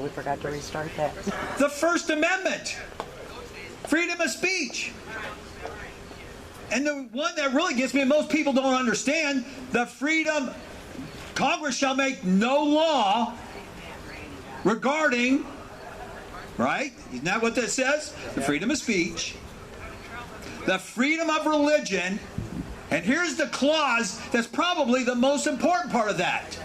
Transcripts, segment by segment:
We forgot to restart that. The First Amendment, freedom of speech. And the one that really gets me, and most people don't understand, the freedom, Congress shall make no law regarding, right? Isn't that what that says? The freedom of speech, the freedom of religion, and here's the clause that's probably the most important part of that.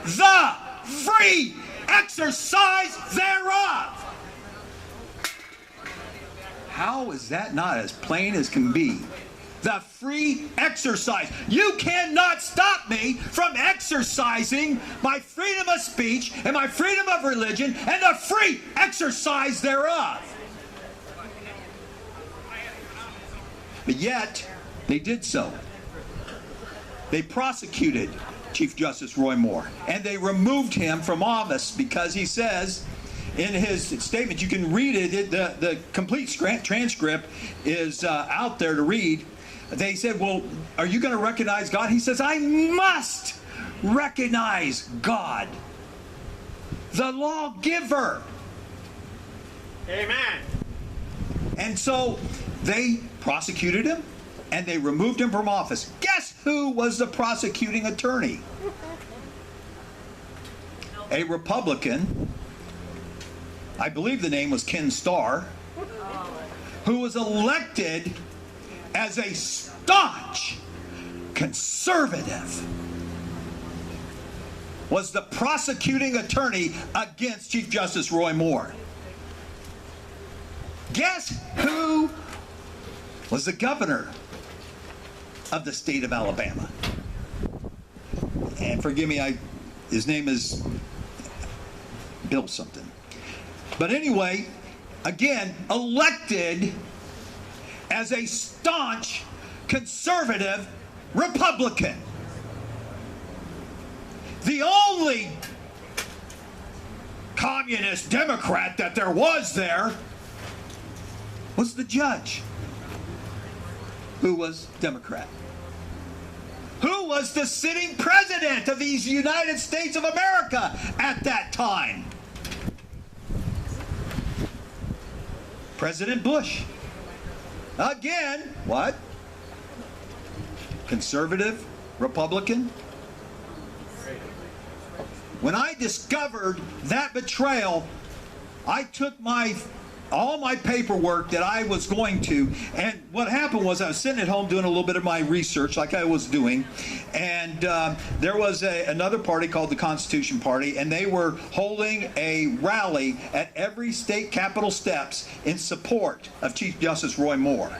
The free exercise thereof. How is that not as plain as can be? The free exercise. You cannot stop me from exercising my freedom of speech and my freedom of religion and the free exercise thereof. But yet, they did so. They prosecuted Chief Justice Roy Moore, and they removed him from office because he says in his statement, you can read it, the complete transcript is out there to read. They said, well, are you going to recognize God? He says, I must recognize God, the lawgiver. Amen. And so they prosecuted him, and they removed him from office. Guess who was the prosecuting attorney? A Republican, I believe the name was Ken Starr, who was elected as a staunch conservative, was the prosecuting attorney against Chief Justice Roy Moore. Guess who was the governor of the state of Alabama? And forgive me, his name is Bill something. But anyway, again, elected as a staunch conservative Republican. The only communist Democrat that there was there was the judge, who was Democrat. Who was the sitting president of these United States of America at that time? President Bush. Again, what? Conservative, Republican. When I discovered that betrayal, I took all my paperwork that I was going to, and what happened was I was sitting at home doing a little bit of my research like I was doing, and there was another party called the Constitution Party, and they were holding a rally at every state capitol steps in support of Chief Justice Roy Moore.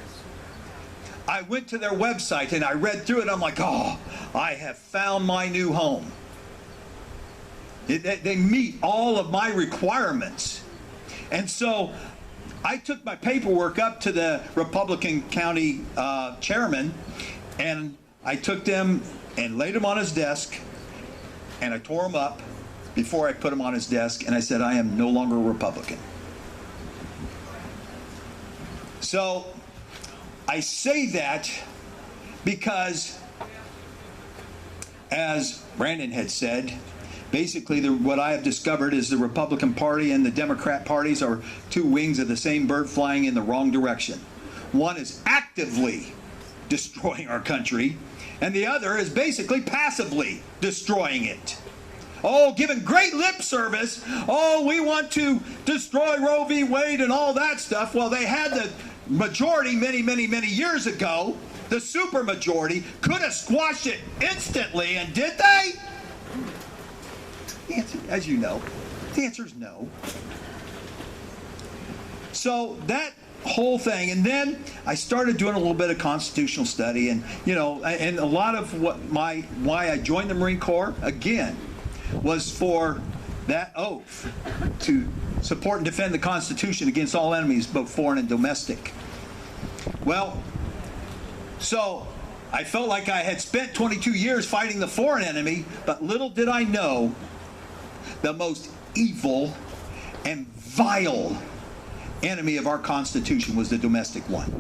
I went to their website and I read through it. I'm like, oh, I have found my new home. They meet all of my requirements. And so I took my paperwork up to the Republican County chairman, and I took them and laid them on his desk, and I tore them up before I put them on his desk, and I said, I am no longer a Republican. So I say that because, as Brandon had said, basically, what I have discovered is the Republican Party and the Democrat parties are two wings of the same bird flying in the wrong direction. One is actively destroying our country, and the other is basically passively destroying it. Oh, giving great lip service. Oh, we want to destroy Roe v. Wade and all that stuff. Well, they had the majority many, many, many years ago. The supermajority could have squashed it instantly, and did they? The answer, as you know, the answer is no. So that whole thing, and then I started doing a little bit of constitutional study, and and a lot of why I joined the Marine Corps again was for that oath to support and defend the Constitution against all enemies, both foreign and domestic. Well, so I felt like I had spent 22 years fighting the foreign enemy, but little did I know the most evil and vile enemy of our Constitution was the domestic one.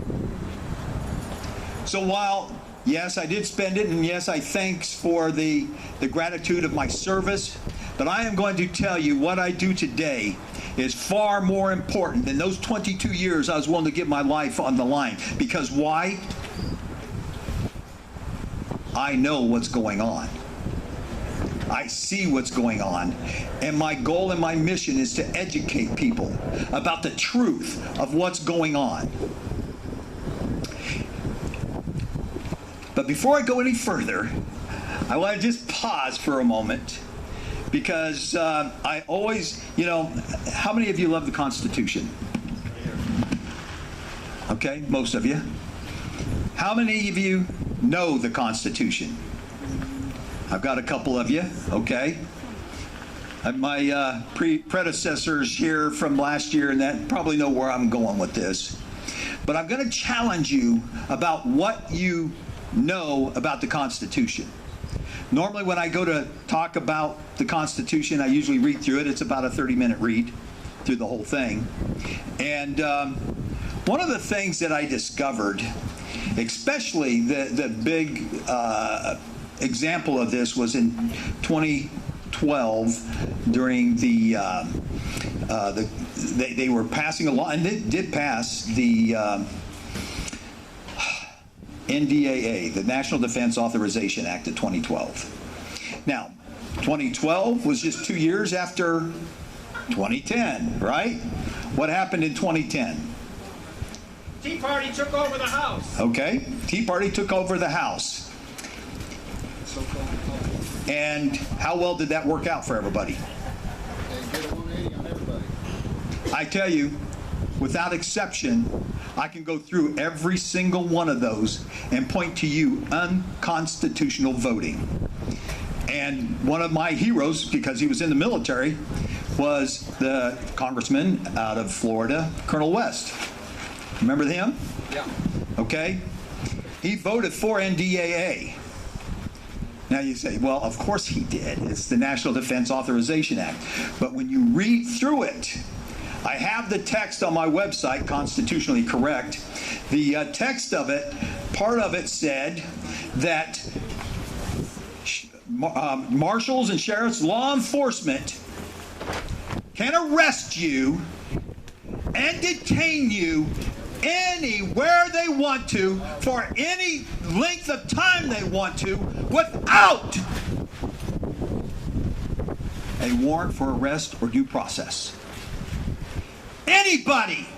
So while, yes, I did spend it, and yes, I thanks for the gratitude of my service, But I am going to tell you what I do today is far more important than those 22 years I was willing to give my life on the line. Because why? I know what's going on. I see what's going on. And my goal and my mission is to educate people about the truth of what's going on. But before I go any further, I want to just pause for a moment, because I always, how many of you love the Constitution? Okay, most of you. How many of you know the Constitution? I've got a couple of you, okay. My predecessors here from last year and that probably know where I'm going with this. But I'm going to challenge you about what you know about the Constitution. Normally when I go to talk about the Constitution, I usually read through it. It's about a 30-minute read through the whole thing. And one of the things that I discovered, especially the big example of this, was in 2012 during they were passing a law, and they did pass the NDAA, the National Defense Authorization Act of 2012. Now, 2012 was just 2 years after 2010, right? What happened in 2010? Tea Party took over the House. Okay, Tea Party took over the House. And how well did that work out for everybody? They did a 180 on everybody. I tell you, without exception, I can go through every single one of those and point to you unconstitutional voting. And one of my heroes, because he was in the military, was the congressman out of Florida, Colonel West. Remember him? Yeah. Okay. He voted for NDAA. Now you say, well, of course he did. It's the National Defense Authorization Act. But when you read through it, I have the text on my website, Constitutionally Correct. The text of it, part of it said that marshals and sheriffs, law enforcement, can arrest you and detain you anywhere they want to for any length of time they want to without a warrant for arrest or due process. Anybody.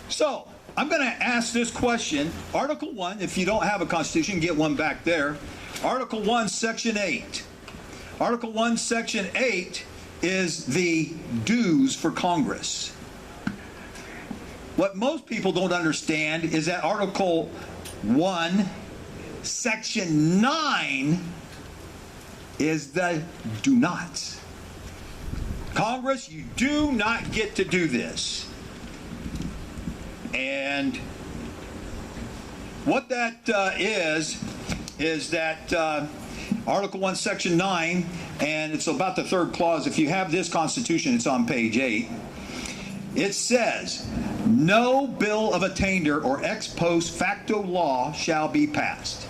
So I'm going to ask this question. Article 1, if you don't have a constitution, get one back there. Article 1, Section 8. Article 1, Section 8 is the dues for Congress. What most people don't understand is that Article 1, Section 9 is the do nots. Congress, you do not get to do this. And what that is that Article 1, Section 9, and it's about the third clause. If you have this Constitution, it's on page 8. It says, no bill of attainder or ex post facto law shall be passed.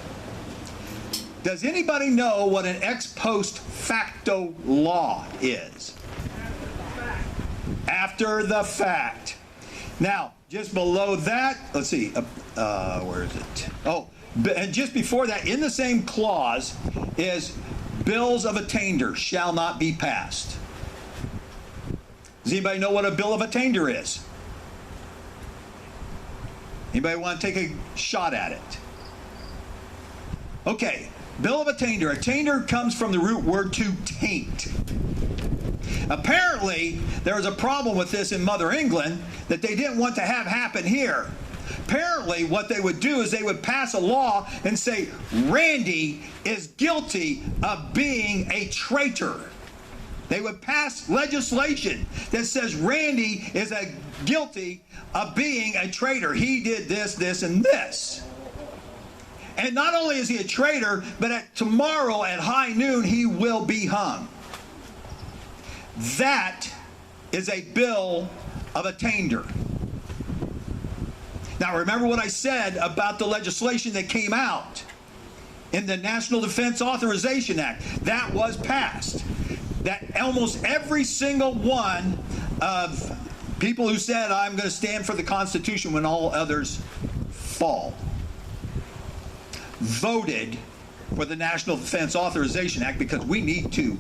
Does anybody know what an ex post facto law is? After the fact. Now, just below that, let's see, where is it? Oh, and just before that, in the same clause, is bills of attainder shall not be passed. Does anybody know what a bill of attainder is? Anybody want to take a shot at it? Okay, bill of attainder. Attainder comes from the root word to taint. Apparently, there was a problem with this in Mother England that they didn't want to have happen here. Apparently, what they would do is they would pass a law and say, Randy is guilty of being a traitor. They would pass legislation that says Randy is guilty of being a traitor. He did this, this, and this. And not only is he a traitor, but tomorrow at high noon, he will be hung. That is a bill of attainder. Now remember what I said about the legislation that came out. in the National Defense Authorization Act that was passed, that almost every single one of people who said, I'm going to stand for the Constitution when all others fall, voted for the National Defense Authorization Act, because we need to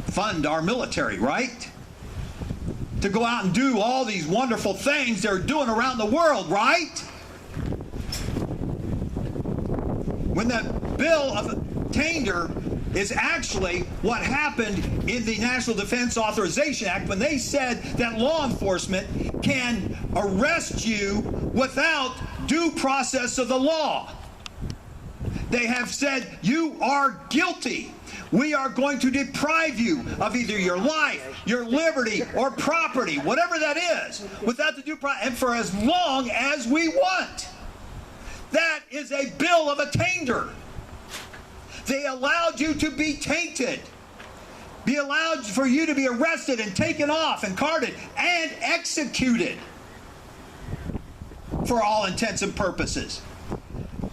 fund our military, right? To go out and do all these wonderful things they're doing around the world, right? When the bill of attainder is actually what happened in the National Defense Authorization Act, when they said that law enforcement can arrest you without due process of the law. They have said, you are guilty. We are going to deprive you of either your life, your liberty, or property, whatever that is, without the due process, and for as long as we want. That is a bill of attainder. They allowed you to be tainted, be allowed for you to be arrested and taken off and carted and executed for all intents and purposes.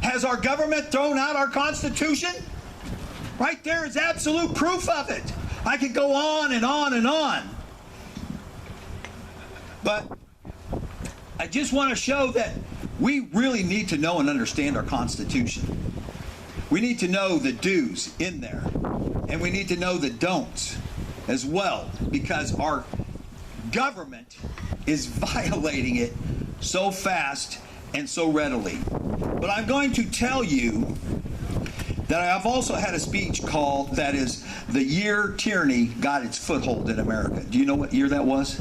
Has our government thrown out our Constitution? Right there is absolute proof of it. I could go on and on and on. But I just want to show that we really need to know and understand our Constitution. We need to know the do's in there, and we need to know the don'ts as well, because our government is violating it so fast and so readily. But I'm going to tell you that I've also had a speech called, that is, the year tyranny got its foothold in America. Do you know what year that was?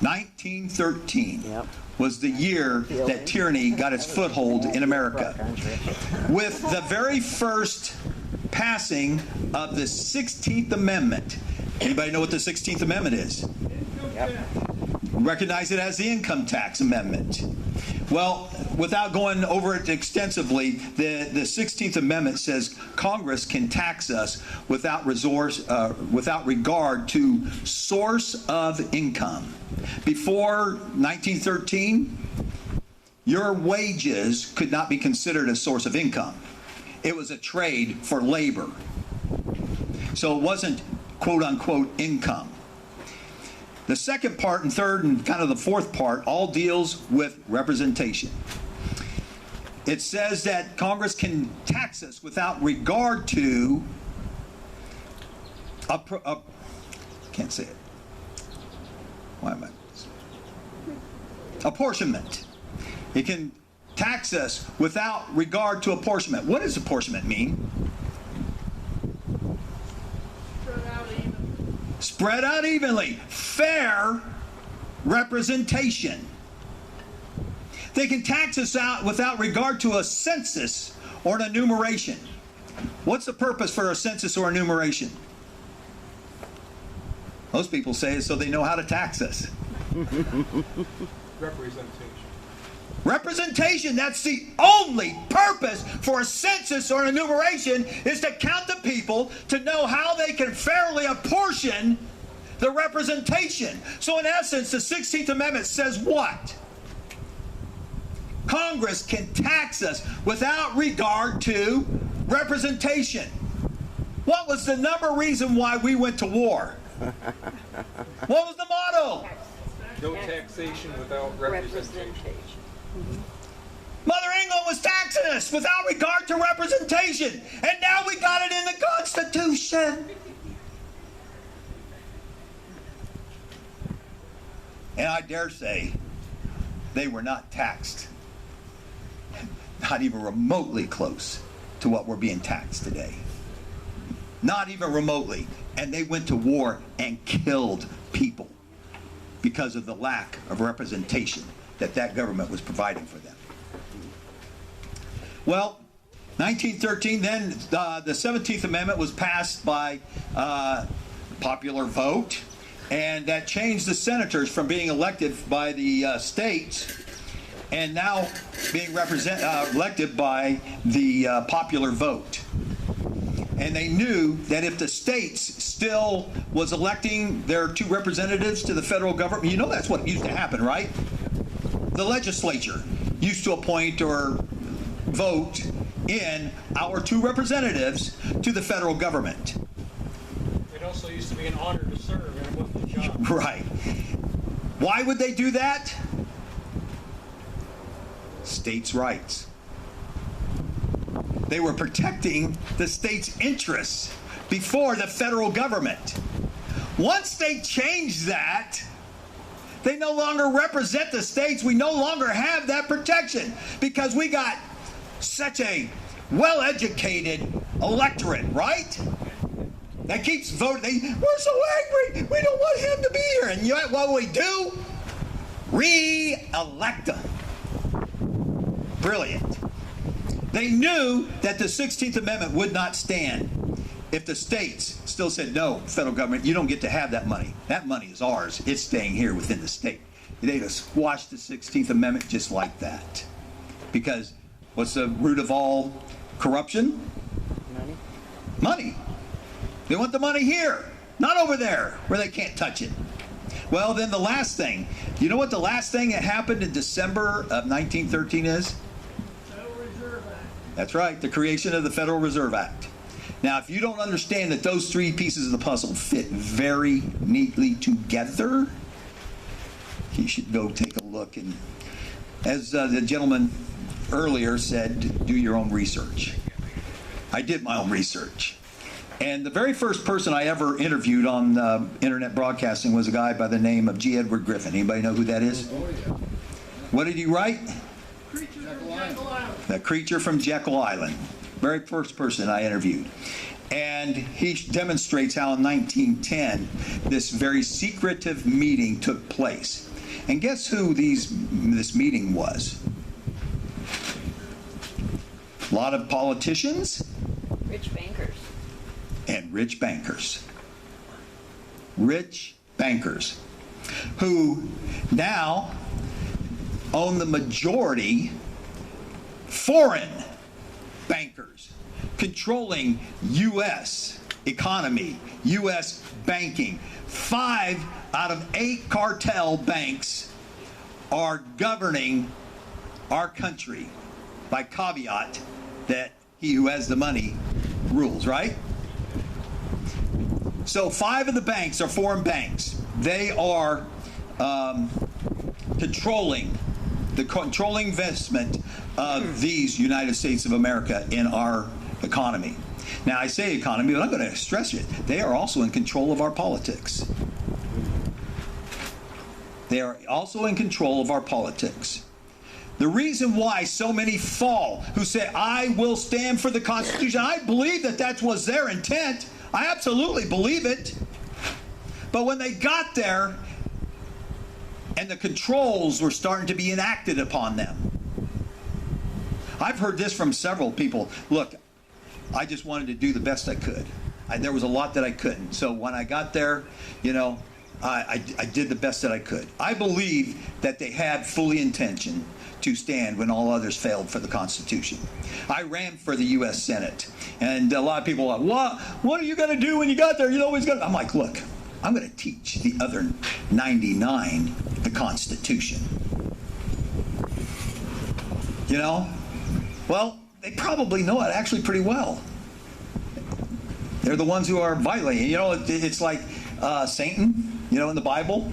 1913 was the year that tyranny got its foothold in America, with the very first passing of the 16th Amendment. Anybody know what the 16th Amendment is? Recognize it as the Income Tax Amendment. Well, without going over it extensively, the 16th Amendment says Congress can tax us without regard to source of income. Before 1913, your wages could not be considered a source of income. It was a trade for labor. So it wasn't quote-unquote income. The second part and third and kind of the fourth part all deals with representation. It says that Congress can tax us without regard to can't say it. Why am I? Apportionment. It can tax us without regard to apportionment. What does apportionment mean? Spread out evenly. Fair representation. They can tax us out without regard to a census or an enumeration. What's the purpose for a census or enumeration? Most people say it's so they know how to tax us. Representation. Representation, that's the only purpose for a census or an enumeration, is to count the people, to know how they can fairly apportion the representation. So in essence, the 16th Amendment says what? Congress can tax us without regard to representation. What was the number reason why we went to war? What was the motto? No taxation without representation. Mother England was taxing us without regard to representation, and now we got it in the Constitution. And I dare say they were not taxed, not even remotely close to what we're being taxed today. Not even remotely. And they went to war and killed people because of the lack of representation that government was providing for them. Well, 1913, then the 17th Amendment was passed by popular vote, and that changed the senators from being elected by the states and now being elected by the popular vote. And they knew that if the states still was electing their two representatives to the federal government, you know that's what used to happen, right? the legislature used to appoint or vote in our 2 representatives to the federal government. It also used to be an honor to serve, and it wasn't a job. Right. Why would they do that? States' rights. They were protecting the state's interests before the federal government. Once they changed that, they no longer represent the states. We no longer have that protection because we got such a well-educated electorate, right? That keeps voting. We're so angry. We don't want him to be here. And yet what we do? Re-elect him. Brilliant. They knew that the 16th Amendment would not stand if the states still said, no, federal government, you don't get to have that money. That money is ours. It's staying here within the state. They'd have squashed the 16th Amendment just like that. Because what's the root of all corruption? Money. Money. They want the money here, not over there, where they can't touch it. Well, then the last thing. You know what the last thing that happened in December of 1913 is? Federal Reserve Act. That's right, the creation of the Federal Reserve Act. Now, if you don't understand that those 3 pieces of the puzzle fit very neatly together, you should go take a look. And as the gentleman earlier said, do your own research. I did my own research. And the very first person I ever interviewed on internet broadcasting was a guy by the name of G. Edward Griffin. Anybody know who that is? Oh, yeah. What did he write? Creature from Jekyll Island. The Creature from Jekyll Island. Very first person I interviewed. And he demonstrates how in 1910 this very secretive meeting took place. And guess who this meeting was? A lot of politicians. Rich bankers. And rich bankers. Rich bankers who now own the majority, foreign bankers controlling U.S. economy, U.S. banking. 5 out of 8 cartel banks are governing our country by caveat that he who has the money rules, right? So 5 of the banks are foreign banks. They are controlling investment of these United States of America in our economy. Now, I say economy, but I'm going to stress it. They are also in control of our politics. They are also in control of our politics. The reason why so many fall who say, I will stand for the Constitution, I believe that was their intent. I absolutely believe it. But when they got there and the controls were starting to be enacted upon them, I've heard this from several people. Look, I just wanted to do the best I could. There was a lot that I couldn't. So when I got there, you know, I did the best that I could. I believe that they had fully intention to stand when all others failed for the Constitution. I ran for the U.S. Senate, and a lot of people are like, what are you going to do when you got there? You know, I'm like, look, I'm going to teach the other 99 the Constitution. You know? Well, they probably know it actually pretty well. They're the ones who are violating. You know, it's like Satan, you know, in the Bible.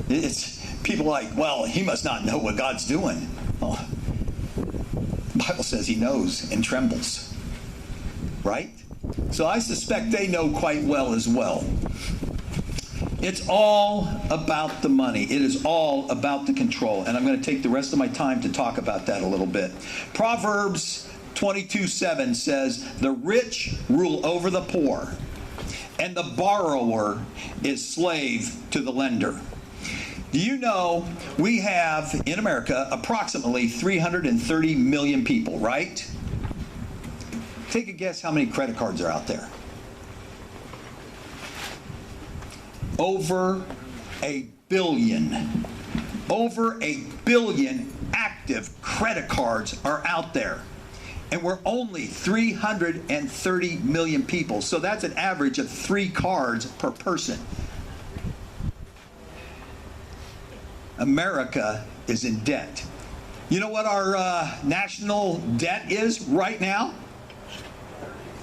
It's people like, well, he must not know what God's doing. Oh, the Bible says he knows and trembles. Right? So I suspect they know quite well as well. It's all about the money. It is all about the control. And I'm going to take the rest of my time to talk about that a little bit. Proverbs 22:7 says, the rich rule over the poor, and the borrower is slave to the lender. Do you know we have in America approximately 330 million people, right? Take a guess how many credit cards are out there. Over a billion. Over a billion active credit cards are out there. And we're only 330 million people. So that's an average of 3 cards per person. America is in debt. You know what our national debt is right now?